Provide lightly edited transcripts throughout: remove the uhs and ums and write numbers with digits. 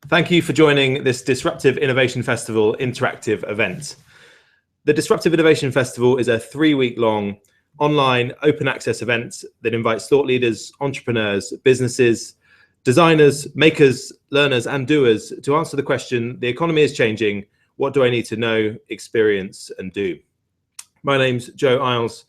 Thank you for joining this Disruptive Innovation Festival interactive event. The Disruptive Innovation Festival is a 3-week-long online open access event that invites thought leaders, entrepreneurs, businesses, designers, makers, learners, and doers to answer the question, the economy is changing, what do I need to know, experience, and do? My name's Joe Isles,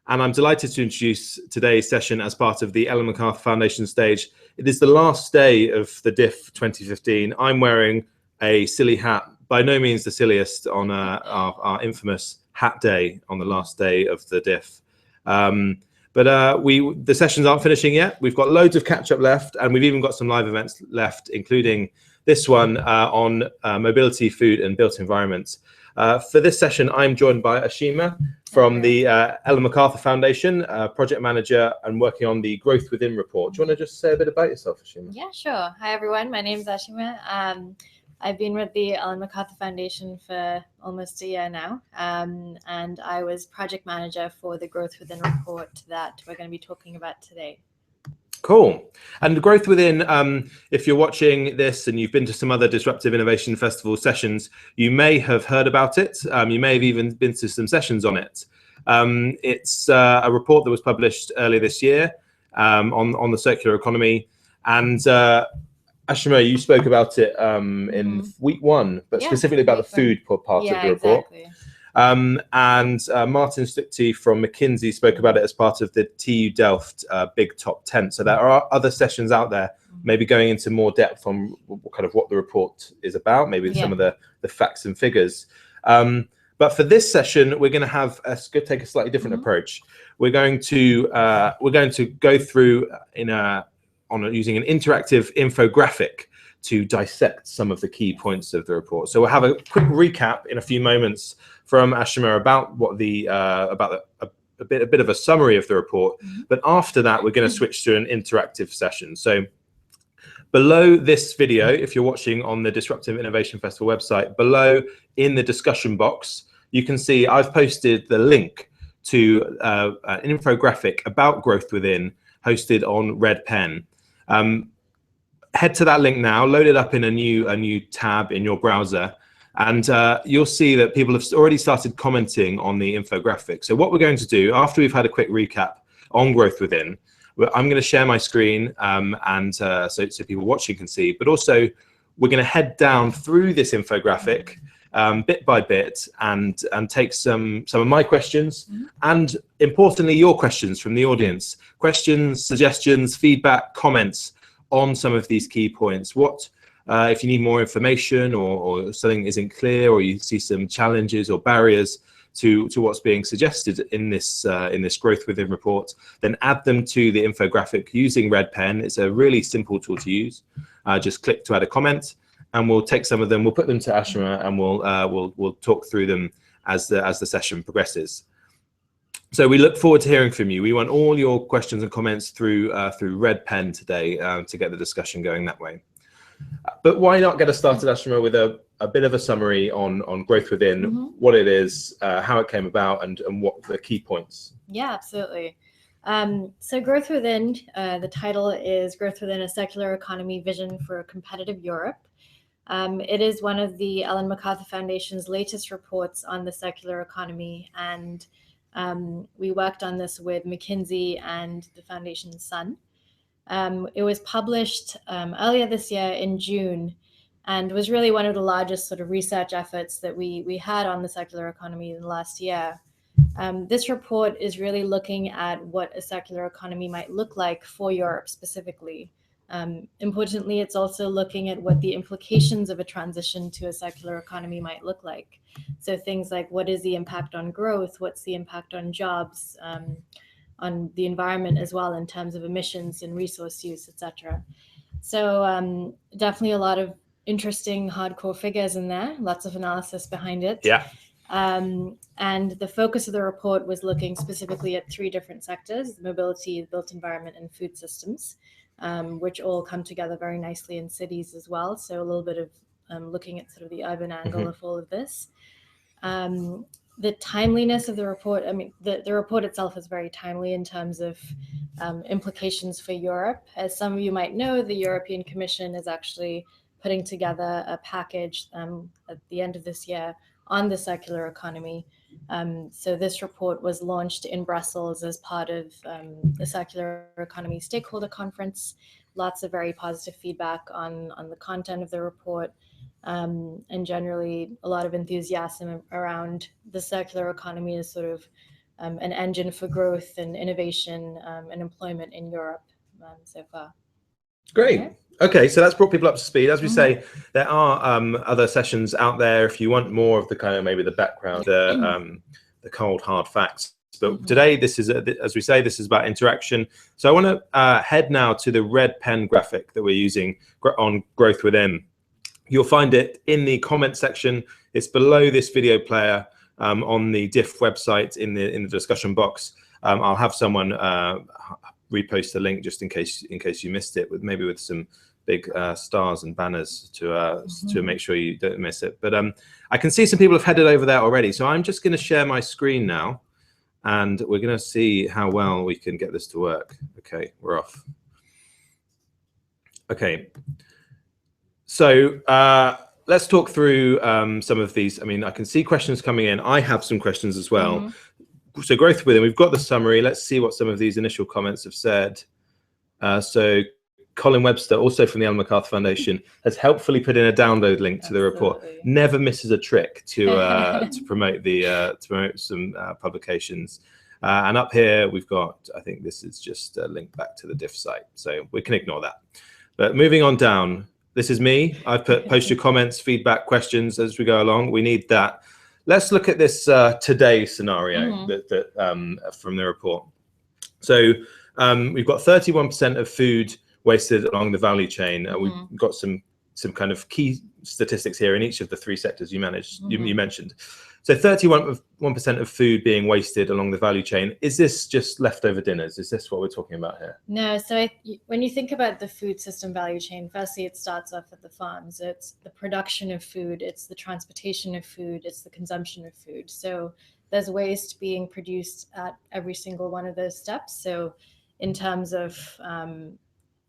and I'm delighted to introduce today's session as part of the Ellen MacArthur Foundation stage. It is the last day of the DIF 2015. I'm wearing a silly hat, by no means the silliest, on our infamous hat day on the last day of the DIF. The sessions aren't finishing yet. We've got loads of catch up left, and we've even got some live events left, including this one on mobility, food, and built environments. For this session, I'm joined by Ashima from the Ellen MacArthur Foundation, project manager and working on the Growth Within report. Do you want to just say a bit about yourself, Ashima? Yeah, sure. Hi, everyone. My name is Ashima. I've been with the Ellen MacArthur Foundation for almost a year now, and I was project manager for the Growth Within report that we're going to be talking about today. Cool. And Growth Within, if you're watching this and you've been to some other Disruptive Innovation Festival sessions, you may have heard about it. You may have even been to some sessions on it. It's a report that was published earlier this year on the circular economy. And Ashima, you spoke about it in week 1, but specifically about the food part of the report. Exactly. And Martin Stuckey from McKinsey spoke about it as part of the TU Delft Big Top 10. So there are other sessions out there, maybe going into more depth on kind of what the report is about, maybe some of the facts and figures. But for this session, we're going to take a slightly different approach. We're going to go through using an interactive infographic to dissect some of the key points of the report. So we'll have a quick recap in a few moments from Ashima about what a bit of a summary of the report. But after that, we're going to switch to an interactive session. So below this video, if you're watching on the Disruptive Innovation Festival website, below in the discussion box, you can see I've posted the link to an infographic about Growth Within hosted on Red Pen. Head to that link now, load it up in a new tab in your browser, and you'll see that people have already started commenting on the infographic. So what we're going to do, after we've had a quick recap on Growth Within, I'm going to share my screen so people watching can see, but also we're going to head down through this infographic bit by bit and take some of my questions and importantly your questions from the audience. Questions, suggestions, feedback, comments on some of these key points. What if you need more information or something isn't clear, or you see some challenges or barriers to what's being suggested in this Growth Within report, then add them to the infographic using Red Pen. It's a really simple tool to use. Just click to add a comment, and we'll take some of them. We'll put them to Ashima, and we'll talk through them as the session progresses. So we look forward to hearing from you. We want all your questions and comments through Red Pen today to get the discussion going that way. But why not get us started, Ashima, with a bit of a summary on Growth Within, what it is, how it came about, and what the key points. Yeah, absolutely. So Growth Within, the title is Growth Within: A Circular Economy Vision for a Competitive Europe. It is one of the Ellen MacArthur Foundation's latest reports on the circular economy, and we worked on this with McKinsey and the Foundation's son. It was published earlier this year in June, and was really one of the largest sort of research efforts that we had on the circular economy in the last year. This report is really looking at what a circular economy might look like for Europe specifically. Importantly, it's also looking at what the implications of a transition to a circular economy might look like. So things like, what is the impact on growth? What's the impact on jobs, on the environment as well in terms of emissions and resource use, etc. So definitely a lot of interesting hardcore figures in there, lots of analysis behind it. Yeah. And the focus of the report was looking specifically at 3 different sectors: mobility, the built environment, and food systems, which all come together very nicely in cities as well. So a little bit of looking at sort of the urban angle of all of this. The timeliness of the report, I mean, the report itself is very timely in terms of implications for Europe. As some of you might know, the European Commission has actually putting together a package at the end of this year on the circular economy. So this report was launched in Brussels as part of the Circular Economy Stakeholder Conference. Lots of very positive feedback on the content of the report, and generally a lot of enthusiasm around the circular economy as sort of an engine for growth and innovation and employment in Europe so far. Great. Yeah. Okay, so that's brought people up to speed. As we say, there are other sessions out there if you want more of the kind of maybe the background, the cold hard facts. But today, this is, as we say, this is about interaction. So I want to head now to the red pen graphic that we're using on Growth Within. You'll find it in the comment section. It's below this video player on the DIF website in the discussion box. I'll have someone repost the link just in case you missed it, with some big stars and banners to make sure you don't miss it. But I can see some people have headed over there already, so I'm just going to share my screen now, and we're going to see how well we can get this to work. Okay, we're off. Okay, so let's talk through some of these. I mean, I can see questions coming in. I have some questions as well. So Growth Within, we've got the summary. Let's see what some of these initial comments have said. So Colin Webster, also from the Ellen MacArthur Foundation, has helpfully put in a download link to the report. Never misses a trick to promote some publications. And up here we've got, I think this is just a link back to the DIF site, so we can ignore that. But moving on down, this is me. I've put post your comments, feedback, questions as we go along. We need that. Let's look at this today scenario from the report. So we've got 31% of food wasted along the value chain. We've got some kind of key statistics here in each of the three sectors you mentioned. So 31% of food being wasted along the value chain. Is this just leftover dinners? Is this what we're talking about here? No. So when you think about the food system value chain, firstly, it starts off at the farms. It's the production of food. It's the transportation of food. It's the consumption of food. So there's waste being produced at every single one of those steps. So in terms of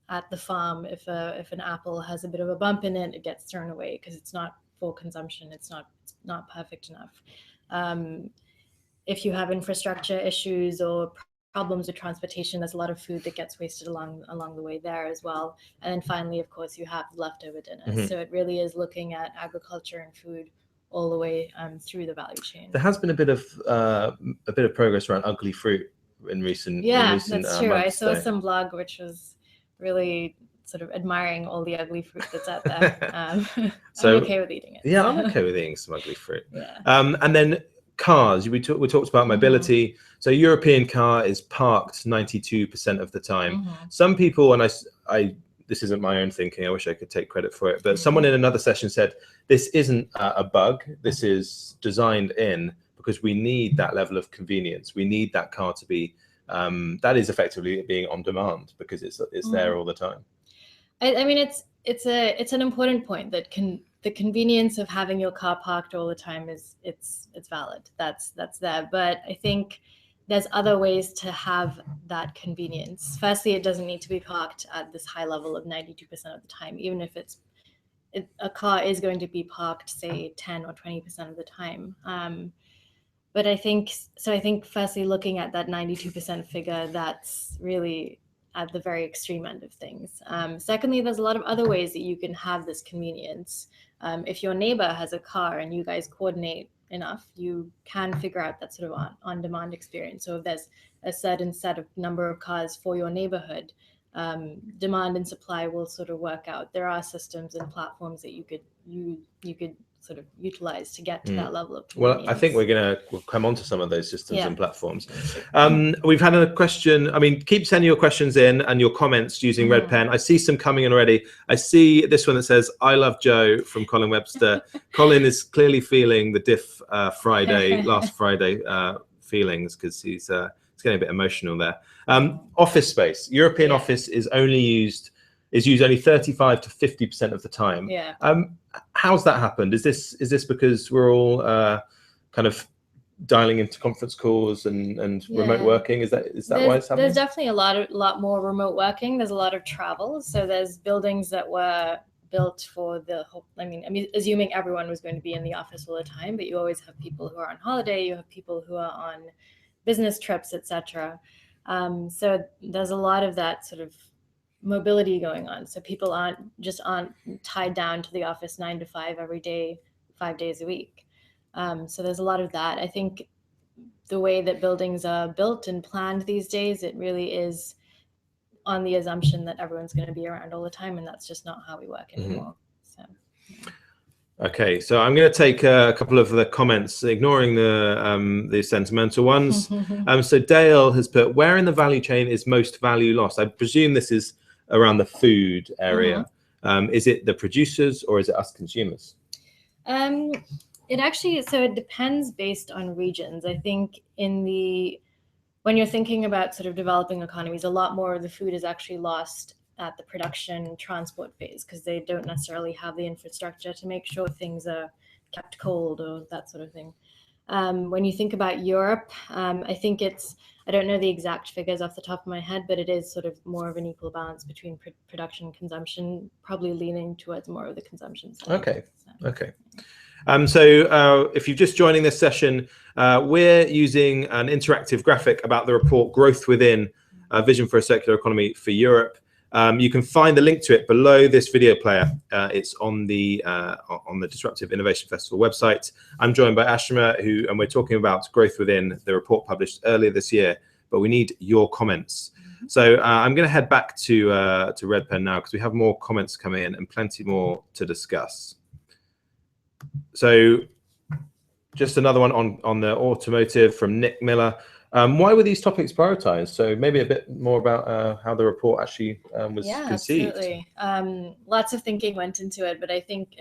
at the farm, if an apple has a bit of a bump in it, it gets thrown away because it's not for consumption. It's not perfect enough. If you have infrastructure issues or problems with transportation, there's a lot of food that gets wasted along the way there as well. And then finally, of course, you have leftover dinners. So it really is looking at agriculture and food all the way through the value chain. There has been a bit of progress around ugly fruit in recent that's true. I saw so. some blog which was really sort of admiring all the ugly fruit that's out there. So I'm okay with eating it. Yeah, I'm okay with eating some ugly fruit. And then cars, we talked about mobility. So European car is parked 92% of the time. Some people, and I this isn't my own thinking, I wish I could take credit for it, but someone in another session said this isn't a bug, this is designed in because we need that level of convenience. We need that car to be that is effectively being on demand because it's there all the time. I mean, it's an important point that the convenience of having your car parked all the time it's valid. That's there. But I think there's other ways to have that convenience. Firstly, it doesn't need to be parked at this high level of 92% of the time, even if a car is going to be parked, say 10 or 20% of the time. But I think firstly, looking at that 92% figure, that's really at the very extreme end of things. Secondly, there's a lot of other ways that you can have this convenience. If your neighbor has a car and you guys coordinate enough, you can figure out that sort of on-demand experience. So if there's a certain set of number of cars for your neighborhood, demand and supply will sort of work out. There are systems and platforms that you could sort of utilize to get to that level of convenience. Well, I think we'll come on to some of those systems and platforms. We've had a question. I mean, keep sending your questions in and your comments using red pen. I see some coming in already. I see this one that says, "I love Joe" from Colin Webster. Colin is clearly feeling the DIF last Friday feelings because he's getting a bit emotional there. Office space. European office is used only 35 to 50% of the time. How's that happened? Is this because we're all kind of dialing into conference calls and remote working? Is that why it's happening? There's definitely a lot more remote working. There's a lot of travel. So there's buildings that were built for the whole, I mean, assuming everyone was going to be in the office all the time, but you always have people who are on holiday, you have people who are on business trips, etc. So there's a lot of that sort of mobility going on. So people aren't tied down to the office 9 to 5 every day, 5 days a week. So there's a lot of that. I think the way that buildings are built and planned these days, it really is on the assumption that everyone's going to be around all the time, and that's just not how we work anymore. So. Okay, so I'm going to take a couple of the comments, ignoring the sentimental ones. So Dale has put, where in the value chain is most value lost? I presume this is around the food area. Is it the producers or is it us consumers? It actually, so it depends based on regions. I think when you're thinking about sort of developing economies, a lot more of the food is actually lost at the production transport phase because they don't necessarily have the infrastructure to make sure things are kept cold or that sort of thing. When you think about Europe, I think I don't know the exact figures off the top of my head, but it is sort of more of an equal balance between production and consumption, probably leaning towards more of the consumption side. Okay, okay. So if you're just joining this session, we're using an interactive graphic about the report Growth Within, Vision for a Circular Economy for Europe. You can find the link to it below this video player. It's on the Disruptive Innovation Festival website. I'm joined by Ashima, and we're talking about Growth Within, the report published earlier this year, but we need your comments. So I'm going to head back to Redpen now because we have more comments coming in and plenty more to discuss. So just another one on the automotive from Nick Miller. Why were these topics prioritized? So maybe a bit more about how the report actually was conceived. Absolutely. Lots of thinking went into it, but I think,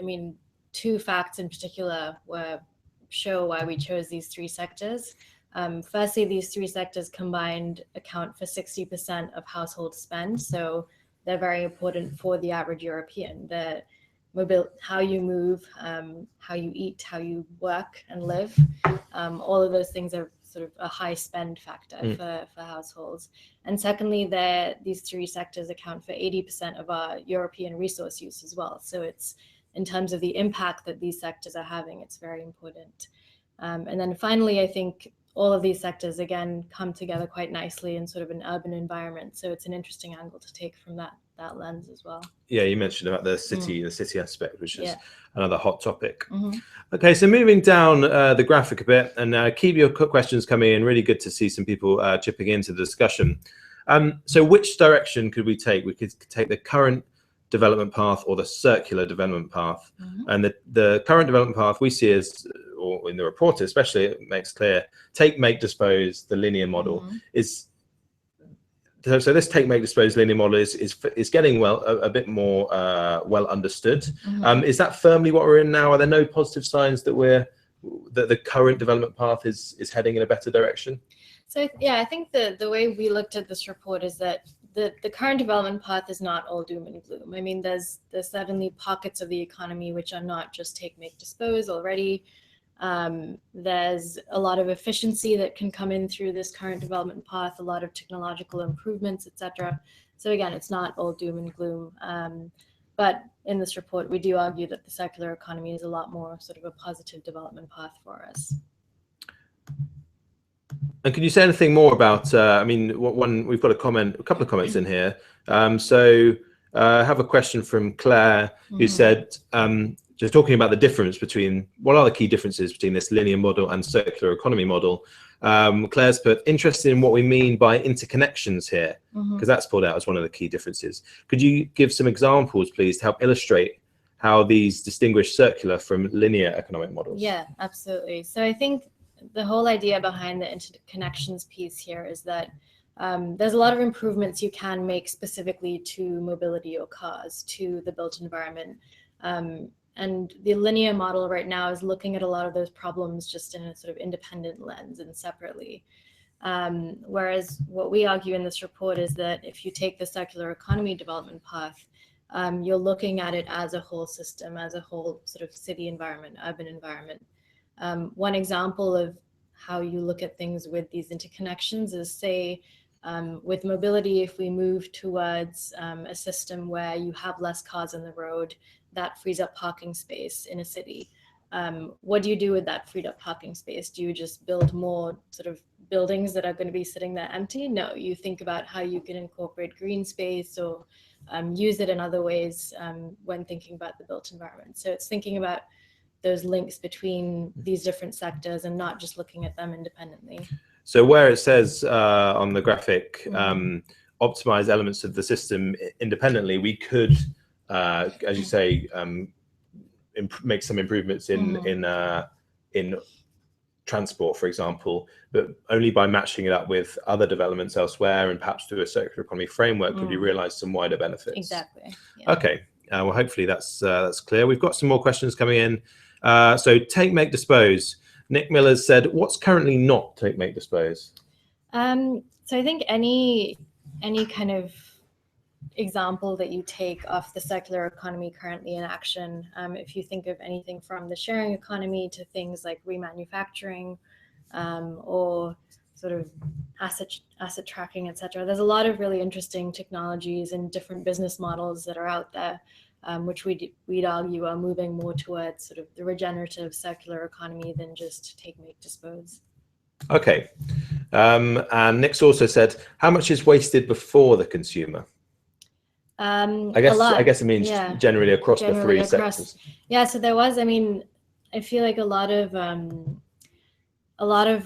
two facts in particular show why we chose these three sectors. Firstly, these three sectors combined account for 60% of household spend. So they're very important for the average European. How you move, how you eat, how you work and live, all of those things are sort of a high spend factor for households. And secondly, these three sectors account for 80% of our European resource use as well. So it's, in terms of the impact that these sectors are having, it's very important. And then finally, I think all of these sectors, again, come together quite nicely in sort of an urban environment. So it's an interesting angle to take from that lens as well. Yeah, you mentioned about the city aspect, which is another hot topic. Okay, so moving down the graphic a bit, and keep your questions coming in. Really good to see some people chipping into the discussion. So which direction could we take? We could take the current development path or the circular development path. And the current development path we see as, or in the report especially, it makes clear, take, make, dispose, the linear model is. So this take, make, dispose linear model is getting a bit more well understood. Is that firmly what we're in now? Are there no positive signs that the current development path is heading in a better direction? So yeah, I think the way we looked at this report is that the current development path is not all doom and gloom. I mean, there's certainly pockets of the economy which are not just take, make, dispose already. There's a lot of efficiency that can come in through this current development path, a lot of technological improvements, etc. So again, it's not all doom and gloom. But in this report, we do argue that the circular economy is a lot more sort of a positive development path for us. And can you say anything more about, we've got a couple of comments in here. So I have a question from Claire who said, just talking about the difference between, what are the key differences between this linear model and circular economy model? Claire's put, interested in what we mean by interconnections here, because that's pulled out as one of the key differences. Could you give some examples, please, to help illustrate how these distinguish circular from linear economic models? Yeah, absolutely. So I think the whole idea behind the interconnections piece here is that there's a lot of improvements you can make specifically to mobility or cars, to the built environment. And the linear model right now is looking at a lot of those problems just in a sort of independent lens and separately. Whereas what we argue in this report is that if you take the circular economy development path, you're looking at it as a whole system, as a whole sort of city environment, urban environment. One example of how you look at things with these interconnections is, say, With mobility, if we move towards a system where you have less cars on the road, that frees up parking space in a city. What do you do with that freed up parking space? Do you just build more sort of buildings that are going to be sitting there empty? No, you think about how you can incorporate green space or use it in other ways when thinking about the built environment. So it's thinking about those links between these different sectors and not just looking at them independently. So where it says on the graphic, optimize elements of the system independently, we could, as you say, make some improvements in transport, for example, but only by matching it up with other developments elsewhere and perhaps through a circular economy framework could you realize some wider benefits. Exactly. Yeah. Okay. Well, hopefully that's clear. We've got some more questions coming in. So take, make, dispose. Nick Miller said, what's currently not take, make, dispose? So I think any kind of example that you take of the circular economy currently in action, if you think of anything from the sharing economy to things like remanufacturing or sort of asset tracking, etc. There's a lot of really interesting technologies and different business models that are out there, which we'd argue are moving more towards sort of the regenerative circular economy than just take, make, dispose. Okay. And Nick's also said, how much is wasted before the consumer? I guess it means generally across the three sectors. Yeah, so there was, I mean, I feel like a lot of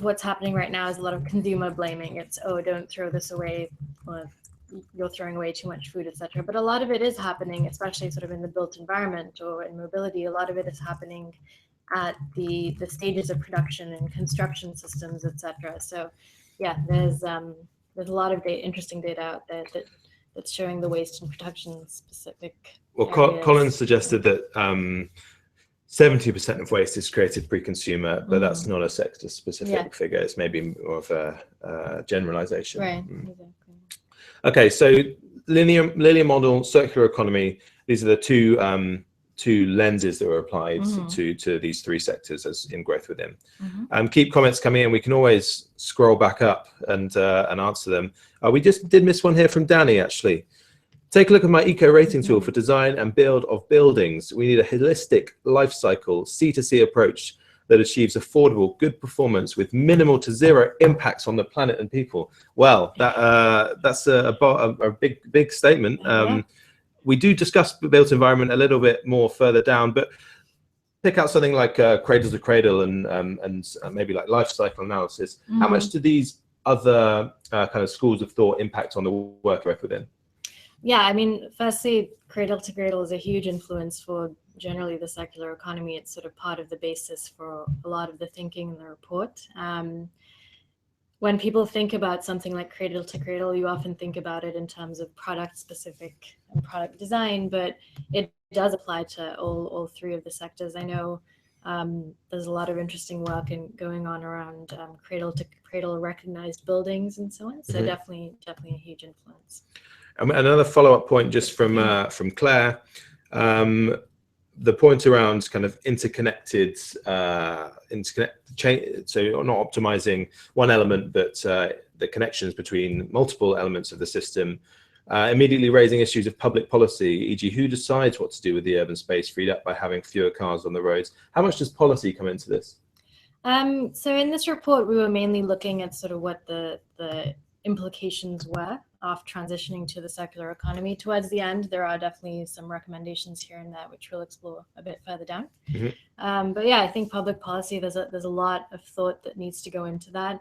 what's happening right now is a lot of consumer blaming. It's, oh, don't throw this away, or you're throwing away too much food, etc. But a lot of it is happening, especially sort of in the built environment or in mobility. A lot of it is happening at the stages of production and construction systems, etc. So yeah, there's a lot of interesting data out there that's showing the waste and production specific. Well, Colin suggested that 70% of waste is created pre-consumer, but that's not a sector specific figure. It's maybe more of a generalization. Right. Exactly. Okay, so linear model, circular economy. These are the two lenses that were applied to these three sectors as in growth within. Keep comments coming in. We can always scroll back up and answer them. We just did miss one here from Danny, actually. Take a look at my eco rating tool for design and build of buildings. We need a holistic life cycle C2C approach that achieves affordable, good performance with minimal to zero impacts on the planet and people. Well, that's a big statement. We do discuss the built environment a little bit more further down, but pick out something like cradle to cradle and maybe like life cycle analysis. How much do these other kind of schools of thought impact on the work within? Yeah, I mean, firstly, cradle to cradle is a huge influence for generally the circular economy. It's sort of part of the basis for a lot of the thinking in the report. When people think about something like cradle to cradle, you often think about it in terms of product specific and product design, but it does apply to all three of the sectors. I know there's a lot of interesting work going on around cradle to cradle recognized buildings and so on. So definitely a huge influence. Another follow-up point just from Claire, the point around kind of interconnected, so not optimizing one element, but the connections between multiple elements of the system, immediately raising issues of public policy, e.g. who decides what to do with the urban space freed up by having fewer cars on the roads? How much does policy come into this? So in this report, we were mainly looking at sort of what the implications were of transitioning to the circular economy. Towards the end, there are definitely some recommendations here and there, which we'll explore a bit further down. But yeah, I think public policy, there's a lot of thought that needs to go into that.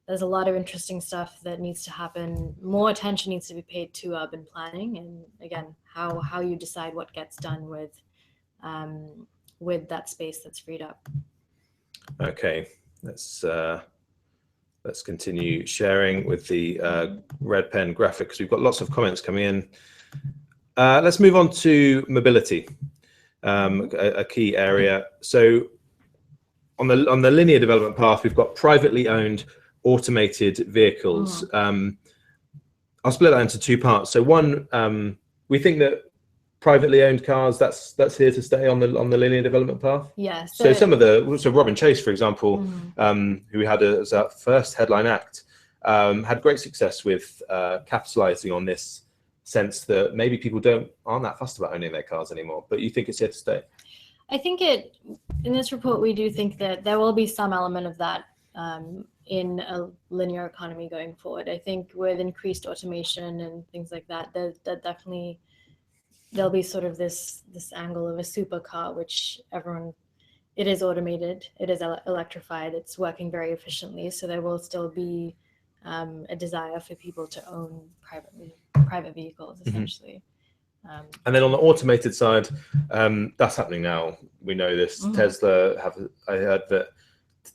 There's a lot of interesting stuff that needs to happen. More attention needs to be paid to urban planning, and again, how you decide what gets done with that space that's freed up. Okay, let's continue sharing with the red pen graphic because we've got lots of comments coming in. Let's move on to mobility, a key area. So on the linear development path, we've got privately owned automated vehicles. I'll split that into two parts. So one, we think that privately owned cars, that's here to stay on the linear development path. Yeah. So some of so Robin Chase, for example, who we had as our first headline act, had great success with capitalizing on this sense that maybe people aren't that fussed about owning their cars anymore, but you think it's here to stay? I think in this report, we do think that there will be some element of that in a linear economy going forward. I think with increased automation and things like that, that definitely there'll be sort of this angle of a supercar, which it is automated, it is electrified, it's working very efficiently. So there will still be a desire for people to own private vehicles, essentially. And then on the automated side, that's happening now. We know this. I heard that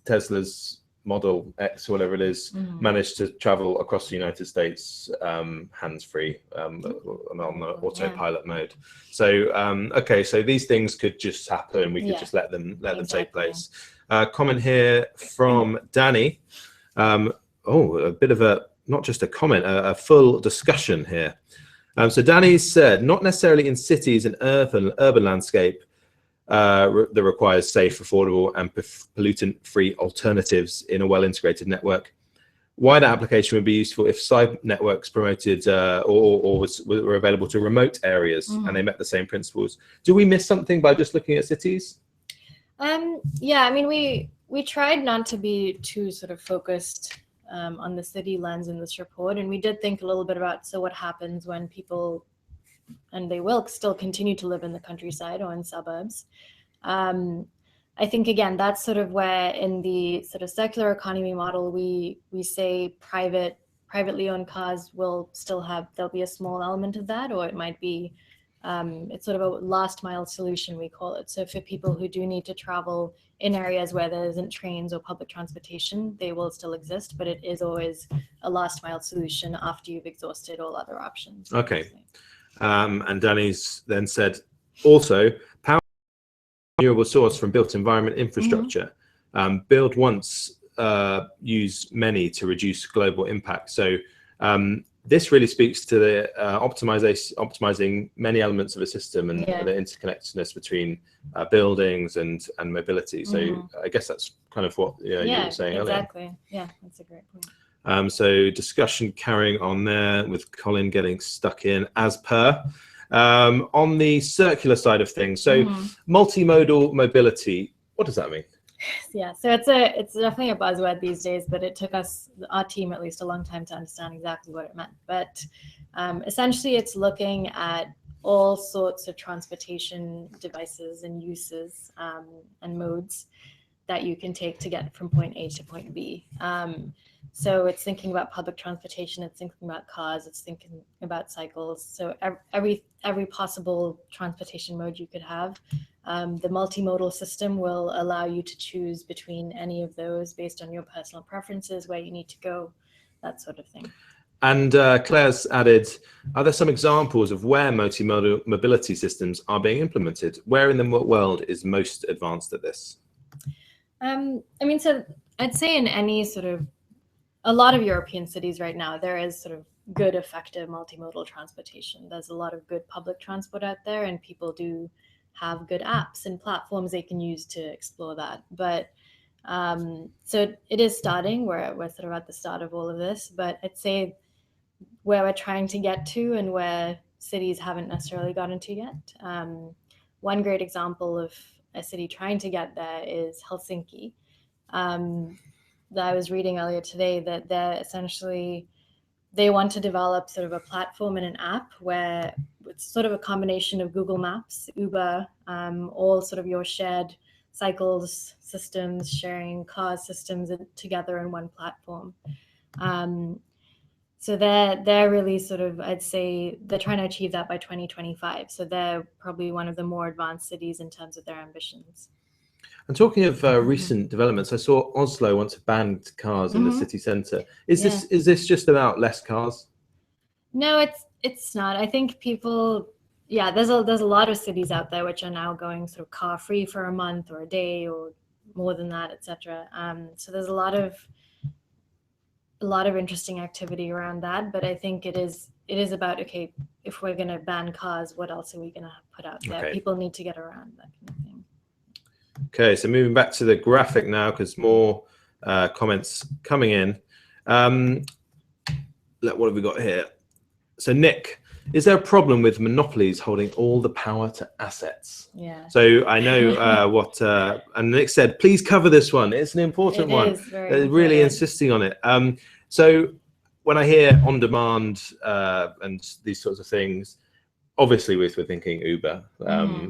Tesla's Model X, or whatever it is, managed to travel across the United States hands-free on the autopilot mode. So okay, so these things could just happen. We could just let them take place. Comment here from Danny. A bit of not just a comment, a full discussion here. So Danny said, not necessarily in cities and urban landscape that requires safe, affordable, and pollutant-free alternatives in a well-integrated network. Wider application would be useful if side networks promoted or were available to remote areas and they met the same principles. Do we miss something by just looking at cities? Yeah, I mean, we tried not to be too sort of focused on the city lens in this report, and we did think a little bit about what happens when people, and they will still continue to live in the countryside or in suburbs. I think again, that's sort of where in the sort of circular economy model we say privately owned cars will still there'll be a small element of that, or it might be it's sort of a last mile solution, we call it. So for people who do need to travel in areas where there isn't trains or public transportation, they will still exist, but it is always a last mile solution after you've exhausted all other options. Okay. And Danny's then said, also, power renewable source from built environment infrastructure. Build once, use many to reduce global impact. So this really speaks to the optimizing many elements of a system and the interconnectedness between buildings and mobility. So I guess that's kind of what you were saying earlier. Exactly. Yeah, that's a great point. So discussion carrying on there with Colin getting stuck in as per. On the circular side of things, so multimodal mobility, what does that mean? Yeah, so it's definitely a buzzword these days, but it took our team at least a long time to understand exactly what it meant. But essentially it's looking at all sorts of transportation devices and uses and modes that you can take to get from point A to point B. So it's thinking about public transportation, it's thinking about cars, it's thinking about cycles. So every possible transportation mode you could have. The multimodal system will allow you to choose between any of those based on your personal preferences, where you need to go, that sort of thing. And Claire's added, are there some examples of where multimodal mobility systems are being implemented? Where in the world is most advanced at this? I mean, so I'd say in any a lot of European cities right now, there is sort of good, effective multimodal transportation. There's a lot of good public transport out there, and people do have good apps and platforms they can use to explore that. But so it is starting, we're sort of at the start of all of this, but I'd say where we're trying to get to and where cities haven't necessarily gotten to yet. One great example of a city trying to get there is Helsinki. That I was reading earlier today that they want to develop sort of a platform and an app where it's sort of a combination of Google Maps, Uber, all sort of your shared cycles systems, sharing cars systems together in one platform. So they're really sort of, I'd say they're trying to achieve that by 2025. So they're probably one of the more advanced cities in terms of their ambitions. And talking of recent developments, I saw Oslo wants to ban cars in the city centre. Is this just about less cars? No, it's not. I think people, there's a lot of cities out there which are now going sort of car free for a month or a day or more than that, etc. So there's a lot of interesting activity around that. But I think it is about, okay, if we're going to ban cars, what else are we going to put out there? Okay. People need to get around that kind of thing. Okay, so moving back to the graphic now, because more comments coming in. what have we got here? So Nick, is there a problem with monopolies holding all the power to assets? Yeah. So I know what, and Nick said, please cover this one. It's an important one. It is very They're important. really insisting on it. So when I hear on demand and these sorts of things, obviously we're thinking Uber.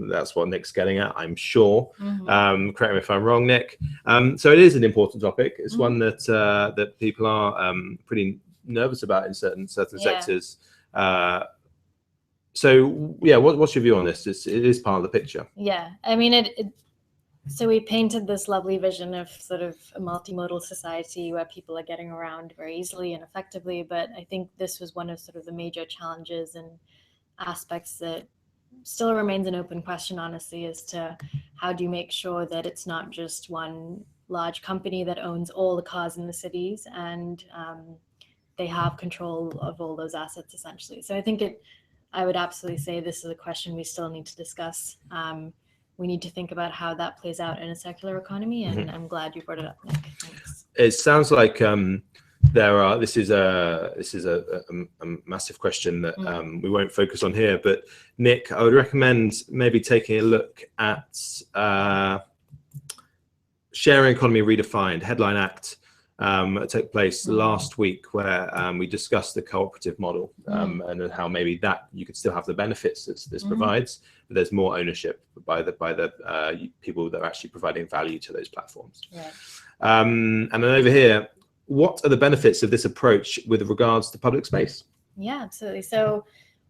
That's what Nick's getting at, I'm sure. Correct me if I'm wrong, Nick. So it is an important topic. It's one that that people are pretty nervous about in certain sectors. So yeah, what's your view on this? It is part of the picture. Yeah, I mean, so we painted this lovely vision of sort of a multimodal society where people are getting around very easily and effectively, but I think this was one of sort of the major challenges and aspects that still remains an open question, honestly, as to how do you make sure that it's not just one large company that owns all the cars in the cities and they have control of all those assets, essentially. So I think I would absolutely say this is a question we still need to discuss. We need to think about how that plays out in a circular economy, and I'm glad you brought it up, Nick. Thanks. It sounds like this is a massive question that we won't focus on here. But Nick, I would recommend maybe taking a look at Sharing Economy Redefined, Headline Act. It took place last week, where we discussed the cooperative model and how maybe that you could still have the benefits that this provides, but there's more ownership by the people that are actually providing value to those platforms. Right. And then over here, what are the benefits of this approach with regards to public space? Yeah, absolutely. So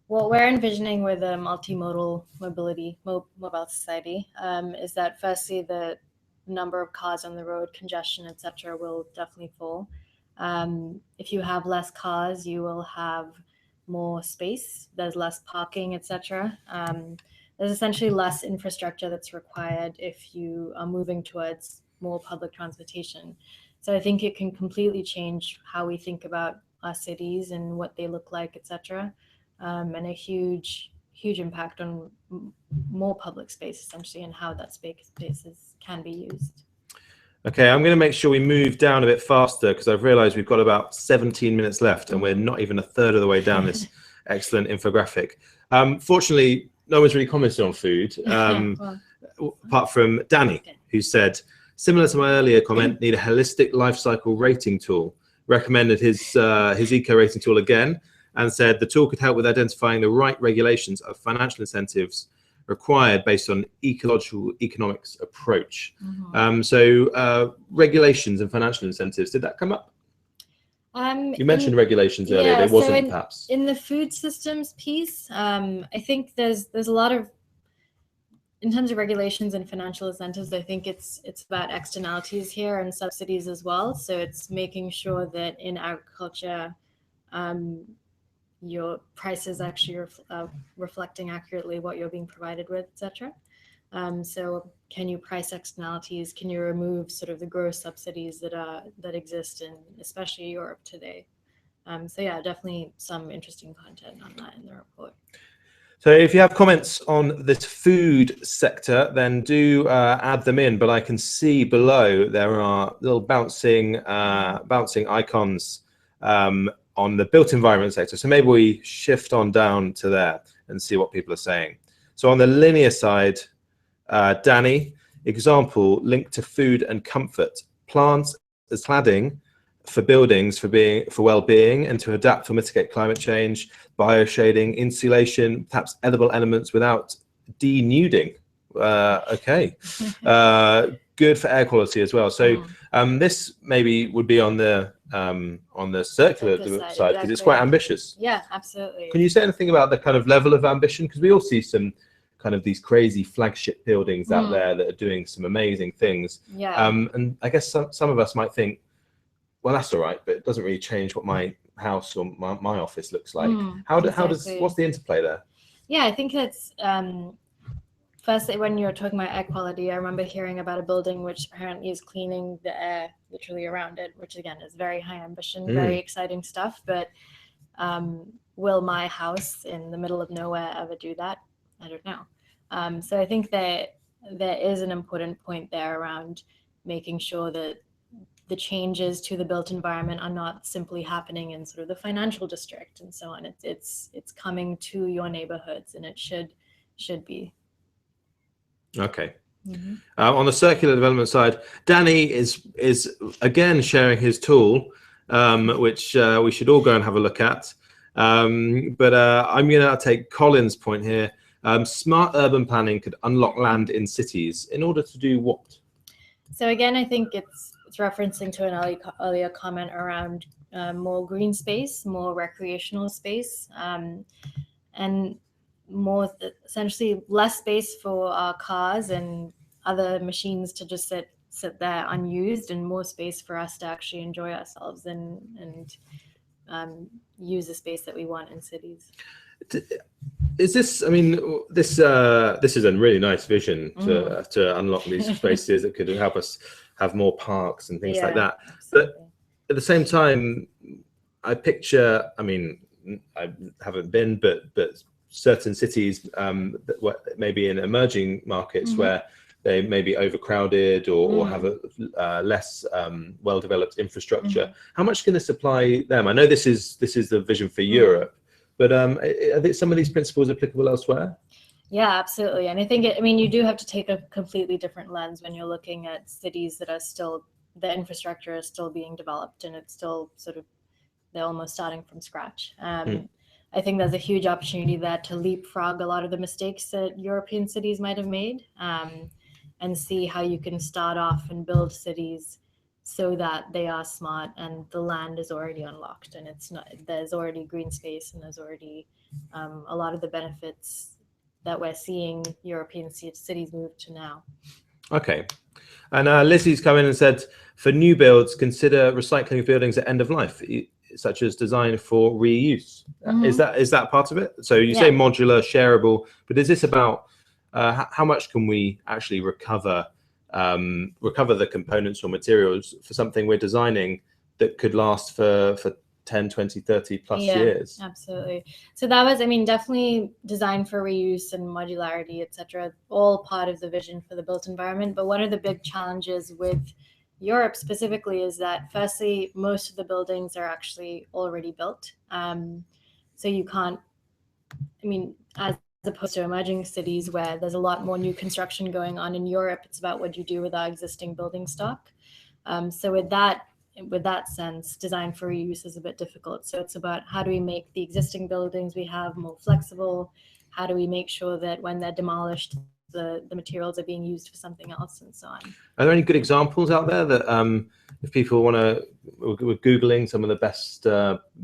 what we're envisioning with a multimodal mobility, mobile society, is that firstly, the number of cars on the road, congestion, etc., will definitely fall. If you have less cars, you will have more space. There's less parking, etc. There's essentially less infrastructure that's required if you are moving towards more public transportation. So I think it can completely change how we think about our cities and what they look like, etc. And a huge impact on more public space, essentially, and how that spaces can be used. Okay, I'm going to make sure we move down a bit faster because I've realized we've got about 17 minutes left and we're not even a third of the way down this excellent infographic. Fortunately, no one's really commented on food, apart from Danny, who said, similar to my earlier comment, need a holistic life cycle rating tool. Recommended his eco rating tool again, and said the tool could help with identifying the right regulations of financial incentives required based on ecological economics approach. So regulations and financial incentives, did that come up? You mentioned regulations earlier, but it wasn't perhaps. In the food systems piece, I think there's a lot of, in terms of regulations and financial incentives, I think it's about externalities here and subsidies as well. So it's making sure that in agriculture, your price is actually reflecting accurately what you're being provided with, etc. So can you price externalities? Can you remove sort of the gross subsidies that exist in especially Europe today? So yeah, definitely some interesting content on that in the report. So if you have comments on this food sector, then do add them in. But I can see below there are little bouncing icons on the built environment sector. So maybe we shift on down to there and see what people are saying. So on the linear side, Danny, example linked to food and comfort, plants as cladding for buildings for well-being and to adapt or mitigate climate change, bioshading, insulation, perhaps edible elements without denuding. Okay, good for air quality as well. So this maybe would be on the circular side because it's quite ambitious. Yeah, absolutely. Can you say anything about the kind of level of ambition? Because we all see some kind of these crazy flagship buildings out there that are doing some amazing things. Yeah. And I guess some of us might think, well, that's all right, but it doesn't really change what my house or my office looks like. What's the interplay there? Yeah, I think that's firstly, when you're talking about air quality, I remember hearing about a building which apparently is cleaning the air literally around it, which again is very high ambition, very exciting stuff. But will my house in the middle of nowhere ever do that? I don't know. So I think that there is an important point there around making sure that the changes to the built environment are not simply happening in sort of the financial district and so on. It's coming to your neighborhoods, and it should be. Okay. On the circular development side, Danny is again sharing his tool, which we should all go and have a look at. But I'm going to take Colin's point here. Smart urban planning could unlock land in cities in order to do what? So again, I think it's referencing to an earlier comment around more green space, more recreational space, and more essentially less space for our cars and other machines to just sit there unused, and more space for us to actually enjoy ourselves and use the space that we want in cities. Is this? I mean, this is a really nice vision to unlock these spaces that could help us have more parks and things like that. Absolutely. But at the same time, I picture. I mean, I haven't been, but certain cities, maybe in emerging markets where they may be overcrowded or have a less well-developed infrastructure. How much can this apply them? I know this is the vision for Europe, but are some of these principles applicable elsewhere? Yeah, absolutely. And I think you do have to take a completely different lens when you're looking at cities that are still, the infrastructure is still being developed, and it's still sort of, they're almost starting from scratch. I think there's a huge opportunity there to leapfrog a lot of the mistakes that European cities might have made, and see how you can start off and build cities so that they are smart and the land is already unlocked, and there's already green space, and there's already a lot of the benefits that we're seeing European cities move to now. Okay. And Lizzie's come in and said, for new builds, consider recycling of buildings at end of life, such as design for reuse. Is that part of it? So you say modular, shareable, but is this about how much can we actually recover the components or materials for something we're designing that could last for 10, 20, 30 plus years? Absolutely. So that was, definitely design for reuse and modularity, etc., all part of the vision for the built environment. But one of the big challenges with Europe specifically is that, firstly, most of the buildings are actually already built. So you can't, as opposed to emerging cities where there's a lot more new construction going on in Europe, it's about what you do with our existing building stock. So with that sense, design for reuse is a bit difficult. So it's about how do we make the existing buildings we have more flexible? How do we make sure that when they're demolished, the materials are being used for something else, and so on? Are there any good examples out there that if people want to, we're Googling some of the best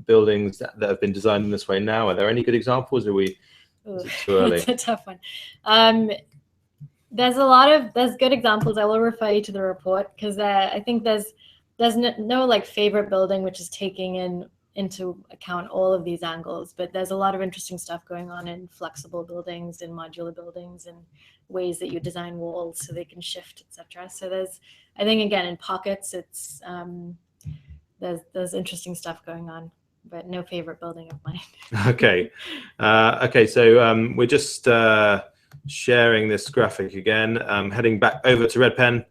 buildings that have been designed in this way now, are there any good examples? Is it too early? It's a tough one. There's good examples. I will refer you to the report, because I think there's no like favorite building which is taking into account all of these angles, but there's a lot of interesting stuff going on in flexible buildings and modular buildings and ways that you design walls so they can shift, etc. So I think again in pockets, it's there's interesting stuff going on, but no favorite building of mine. Okay. So we're just sharing this graphic again, heading back over to Red Pen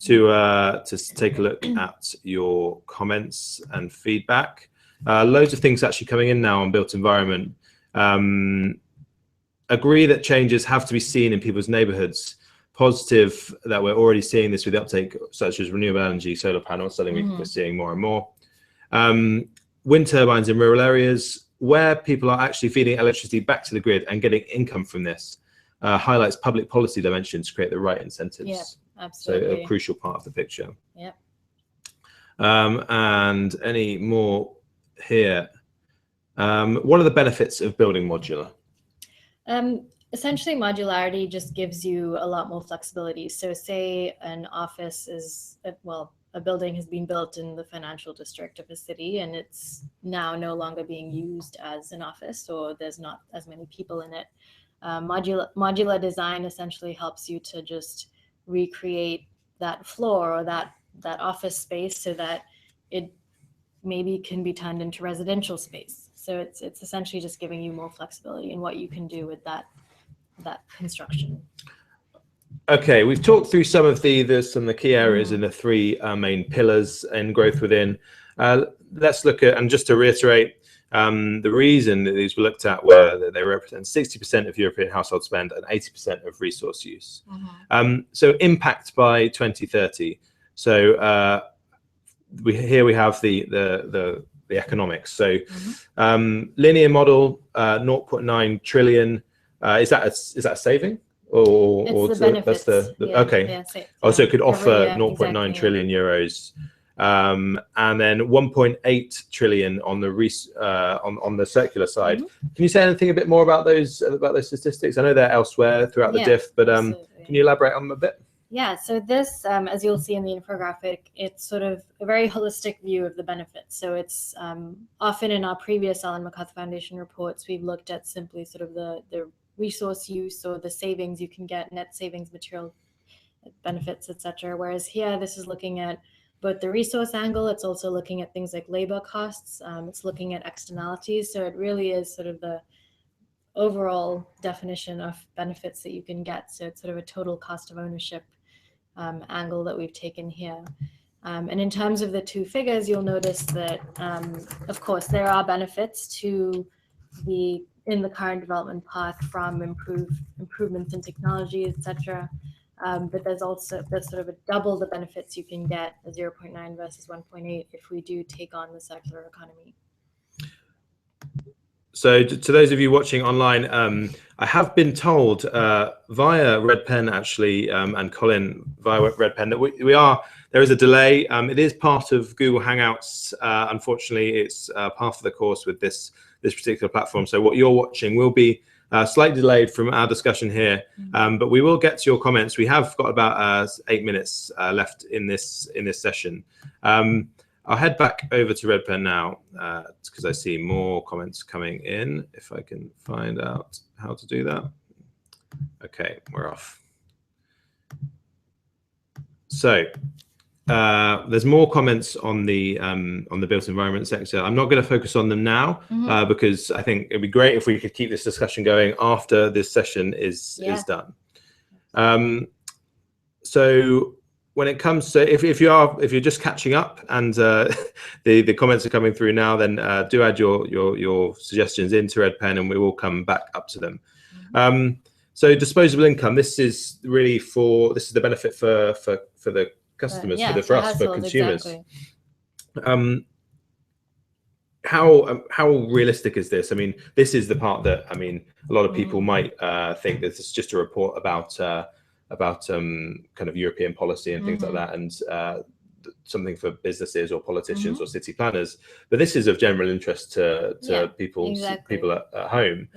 to take a look at your comments and feedback. Loads of things actually coming in now on built environment. Agree that changes have to be seen in people's neighborhoods. Positive that we're already seeing this with the uptake such as renewable energy, solar panels, something we're seeing more and more. Wind turbines in rural areas where people are actually feeding electricity back to the grid and getting income from this highlights public policy dimensions to create the right incentives. Yeah, absolutely. So a crucial part of the picture. Yep. And any more here? What are the benefits of building modular? Essentially, modularity just gives you a lot more flexibility. So say an office a building has been built in the financial district of a city, and it's now no longer being used as an office, or there's not as many people in it. Modular design essentially helps you to just recreate that floor or that office space so that it maybe can be turned into residential space. So it's essentially just giving you more flexibility in what you can do with that construction. Okay, we've talked through some of the key areas in the three main pillars in growth within. Let's look at, and just to reiterate, the reason that these were looked at were that they represent 60% of European household spend and 80% of resource use. So impact by 2030. So here we have the economics. So linear model, 0.9 trillion. Is that a saving? It's the benefits. Okay. Yeah, Oh, so it could offer year, 0.9 trillion euros, and then 1.8 trillion on the circular side. Can you say anything a bit more about those statistics? I know they're elsewhere throughout the diff, but can you elaborate on them a bit? Yeah, so this, as you'll see in the infographic, it's sort of a very holistic view of the benefits. So it's often in our previous Ellen MacArthur Foundation reports, we've looked at simply sort of the resource use or the savings you can get, net savings, material benefits, etc. Whereas here, this is looking at both the resource angle, it's also looking at things like labor costs, it's looking at externalities. So it really is sort of the overall definition of benefits that you can get. So it's sort of a total cost of ownership angle that we've taken here. And in terms of the two figures, you'll notice that, of course, there are benefits to in the current development path from improvements in technology, etc. But there's sort of a double the benefits you can get, the 0.9 versus 1.8, if we do take on the circular economy. So to those of you watching online, I have been told via Red Pen actually, and Colin via Red Pen, that there is a delay. It is part of Google Hangouts. Unfortunately, it's part of the course with this particular platform. So what you're watching will be slightly delayed from our discussion here, but we will get to your comments. We have got about 8 minutes left in this session. I'll head back over to Red Pen now because I see more comments coming in. If I can find out how to do that. Okay, we're off. So there's more comments on the built environment sector. I'm not going to focus on them now because I think it'd be great if we could keep this discussion going after this session is done. So when it comes to if you're just catching up and the comments are coming through now, then do add your suggestions into Red Pen and we will come back up to them. So disposable income. This is the benefit for the customers, for us, for consumers. Exactly. How realistic is this? I mean, this is the part that a lot of people might think that it's just a report about kind of European policy and things like that, and something for businesses or politicians or city planners. But this is of general interest to people at home.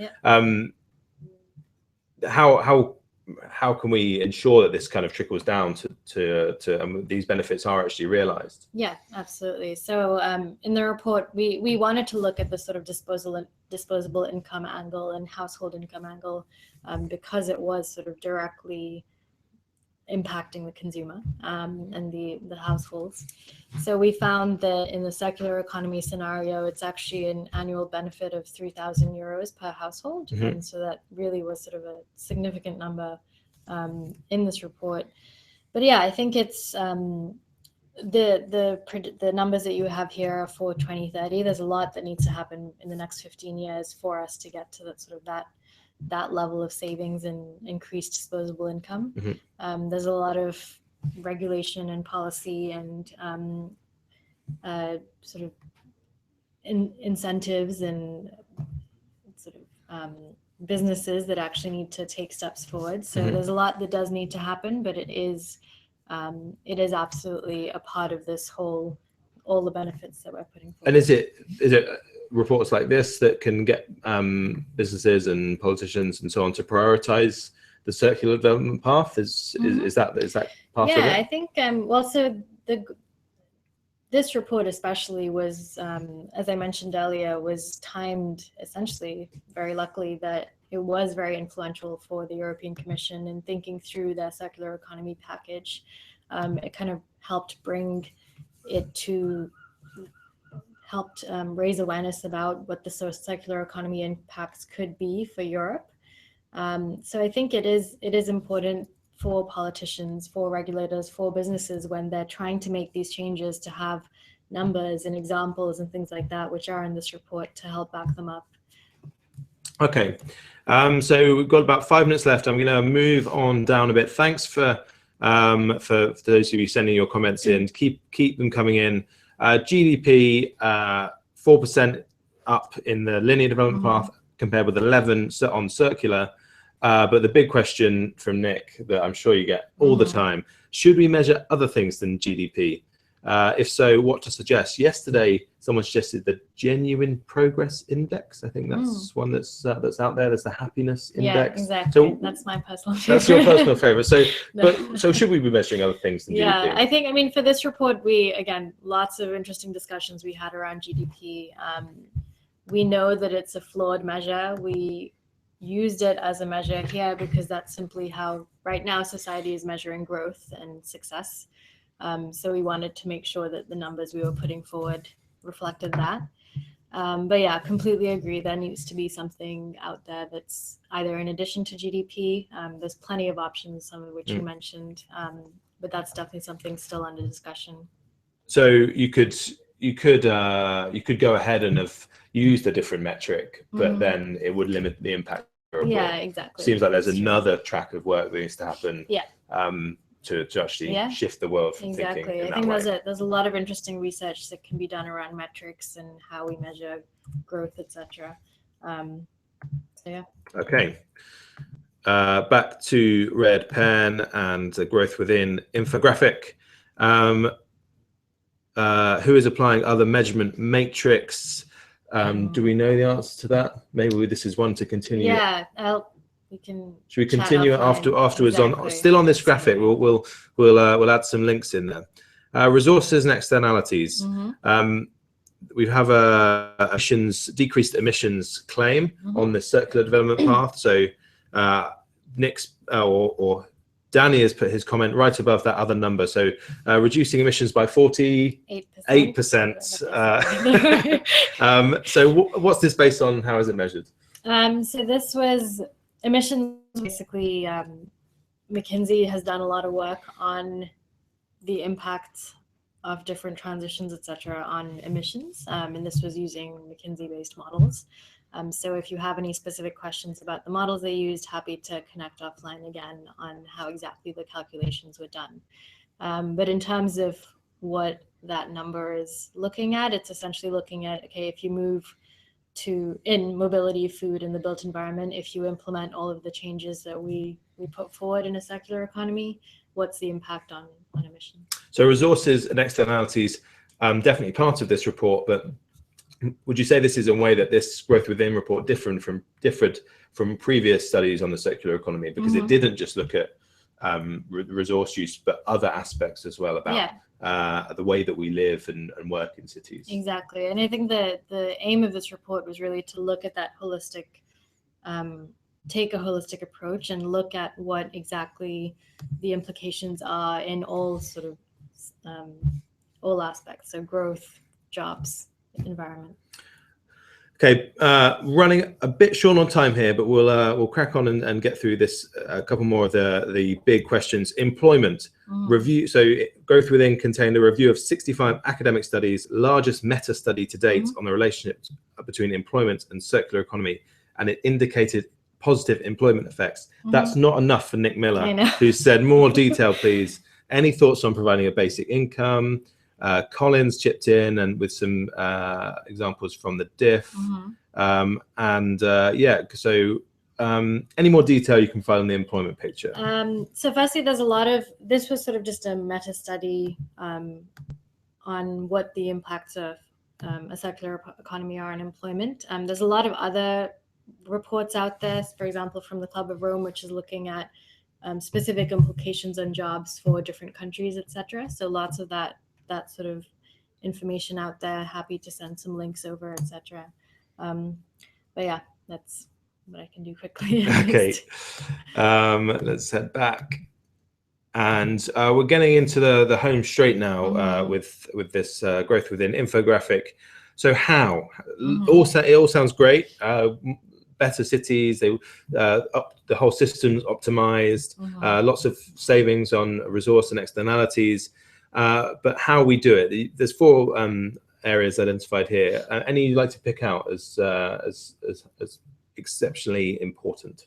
How can we ensure that this kind of trickles down to these benefits are actually realized? Yeah, absolutely. So in the report, we wanted to look at the sort of disposable income angle and household income angle because it was sort of directly impacting the consumer and the households. So we found that in the circular economy scenario, it's actually an annual benefit of 3,000 euros per household. And so that really was sort of a significant number in this report. But yeah, I think it's the numbers that you have here are for 2030. There's a lot that needs to happen in the next 15 years for us to get to that sort of that level of savings and increased disposable income. There's a lot of regulation and policy and sort of incentives and sort of businesses that actually need to take steps forward. So there's a lot that does need to happen, but it is absolutely a part of this all the benefits that we're putting forward. And is it reports like this that can get businesses and politicians and so on to prioritize the circular development path? Is that part of it? Yeah, I think this report especially was, as I mentioned earlier, was timed essentially very luckily that it was very influential for the European Commission in thinking through their circular economy package. It kind of helped raise awareness about what the circular economy impacts could be for Europe. So I think it is important for politicians, for regulators, for businesses when they're trying to make these changes, to have numbers and examples and things like that, which are in this report, to help back them up. Okay, so we've got about 5 minutes left. I'm going to move on down a bit. Thanks for those of you sending your comments in. Keep them coming in. GDP 4% up in the linear development path compared with 11 on circular. But the big question from Nick that I'm sure you get all the time: should we measure other things than GDP? If so, what to suggest? Yesterday, someone suggested the Genuine Progress Index. I think that's one that's out there. There's the Happiness Index. Yeah, exactly. So that's my personal favorite. That's your personal favorite. So, so should we be measuring other things than GDP? Yeah, I think, I mean, for this report, again, lots of interesting discussions we had around GDP. We know that it's a flawed measure. We used it as a measure here because that's simply how right now society is measuring growth and success. So we wanted to make sure that the numbers we were putting forward reflected that. But yeah, completely agree. There needs to be something out there that's either in addition to GDP. There's plenty of options, some of which you mentioned, but that's definitely something still under discussion. So you could go ahead and have used a different metric, but then it would limit the impact. Yeah, exactly. Seems like there's another track of work that needs to happen. Yeah. To actually shift the world from thinking in that I think way. there's a lot of interesting research that can be done around metrics and how we measure growth, etc. So yeah. Okay. Back to Red Pen and the growth within infographic. Who is applying other measurement matrix? Do we know the answer to that? Maybe this is one to continue. Yeah. Should we continue afterwards? Exactly. Still on this graphic, we'll add some links in there. Resources and externalities. We have a decreased emissions claim on the circular development path. So Nick's or Danny has put his comment right above that other number. So reducing emissions by 48%. So what's this based on? How is it measured? So this was emissions. Basically, McKinsey has done a lot of work on the impact of different transitions, etc., on emissions, and this was using McKinsey-based models. So if you have any specific questions about the models they used, happy to connect offline again on how exactly the calculations were done. But in terms of what that number is looking at, it's essentially looking at, okay, if you move in mobility, food, and the built environment, if you implement all of the changes that we put forward in a circular economy, what's the impact on emissions? So resources and externalities, definitely part of this report, but would you say this is a way that this growth within report differed from previous studies on the circular economy, because it didn't just look at resource use, but other aspects as well about the way that we live and work in cities? Exactly. And I think that the aim of this report was really to look at that holistic, take a holistic approach and look at what exactly the implications are in all sort of all aspects. So growth, jobs, environment. Okay, running a bit short on time here, but we'll crack on and get through this. A couple more of the big questions. Employment review. So growth within contained a review of 65 academic studies, largest meta study to date on the relationship between employment and circular economy, and it indicated positive employment effects. That's not enough for Nick Miller, who said more detail, please. Any thoughts on providing a basic income? Collins chipped in and with some examples from the diff. Any more detail you can find on the employment picture? So firstly, there's a lot of, this was sort of just a meta study on what the impacts of a circular economy are on employment. There's a lot of other reports out there, for example, from the Club of Rome, which is looking at specific implications on jobs for different countries, etc. So lots of that sort of information out there. Happy to send some links over, etc. But yeah, that's what I can do quickly. Okay, let's head back, and we're getting into the home straight now with this growth within infographic. So how? It all sounds great. better cities. They the whole system's optimized, lots of savings on resource and externalities. But how we do it, there's 4 areas identified here. Any you'd like to pick out as exceptionally important?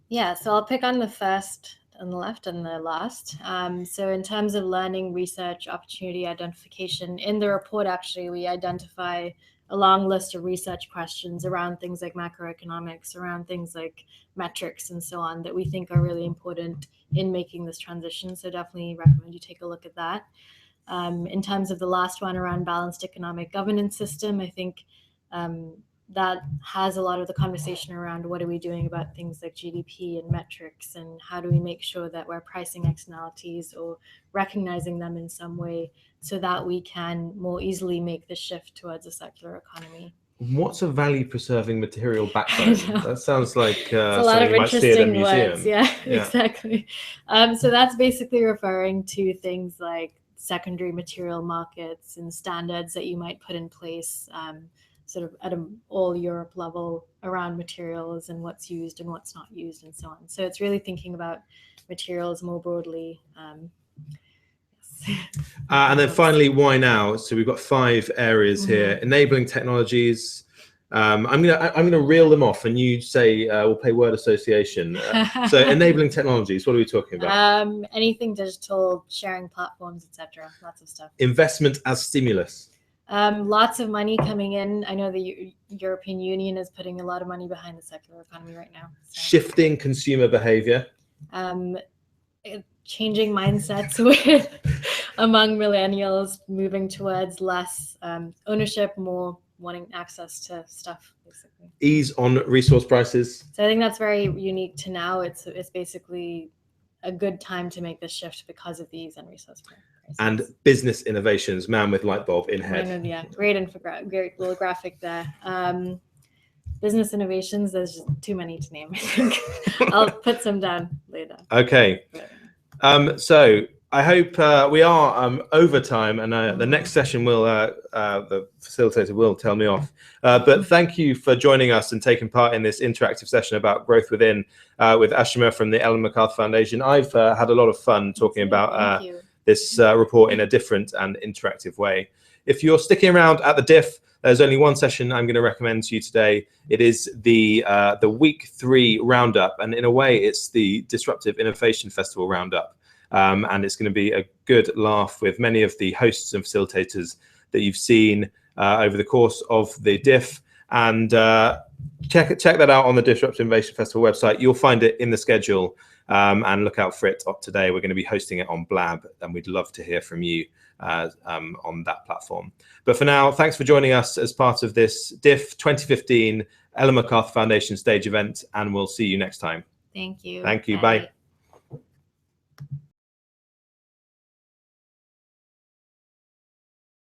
Yeah, so I'll pick on the first on the left and the last. So in terms of learning, research, opportunity identification, in the report, actually, we identify a long list of research questions around things like macroeconomics, around things like metrics and so on that we think are really important in making this transition. So definitely recommend you take a look at that. In terms of the last one around balanced economic governance system, I think that has a lot of the conversation around what are we doing about things like GDP and metrics, and how do we make sure that we're pricing externalities or recognizing them in some way so that we can more easily make the shift towards a circular economy. What's a value-preserving material backbone? That sounds like a lot of you might see at a interesting museum. words. Yeah, exactly. So that's basically referring to things like secondary material markets and standards that you might put in place sort of at an all Europe level around materials and what's used and what's not used and so on. So it's really thinking about materials more broadly. And then finally, why now? So we've got 5 areas here. Enabling technologies. I'm gonna reel them off, and you say we'll play word association. So enabling technologies. What are we talking about? Anything digital, sharing platforms, etc. Lots of stuff. Investment as stimulus. Lots of money coming in. I know the European Union is putting a lot of money behind the circular economy right now. So. Shifting consumer behavior. Changing mindsets with among millennials, moving towards less ownership, more wanting access to stuff, basically. Ease on resource prices. So I think that's very unique to now. It's basically a good time to make this shift because of the ease and resource prices. And business innovations, man with light bulb in head. Yeah, great great little graphic there. Business innovations, there's just too many to name, I think. I'll put some down later. Okay. So I hope we are over time, and the next session will the facilitator will tell me off. But thank you for joining us and taking part in this interactive session about growth within with Ashima from the Ellen MacArthur Foundation. I've had a lot of fun talking about this report in a different and interactive way. If you're sticking around at the diff, there's only one session I'm going to recommend to you today. It is the week 3 roundup, and in a way, it's the Disruptive Innovation Festival roundup. And it's going to be a good laugh with many of the hosts and facilitators that you've seen over the course of the diff. And check that out on the Disruptive Innovation Festival website. You'll find it in the schedule, and look out for it today. We're going to be hosting it on Blab, and we'd love to hear from you on that platform. But for now, thanks for joining us as part of this diff 2015 Ellen MacArthur Foundation stage event, and we'll see you next time. Thank you. Thank you. Bye.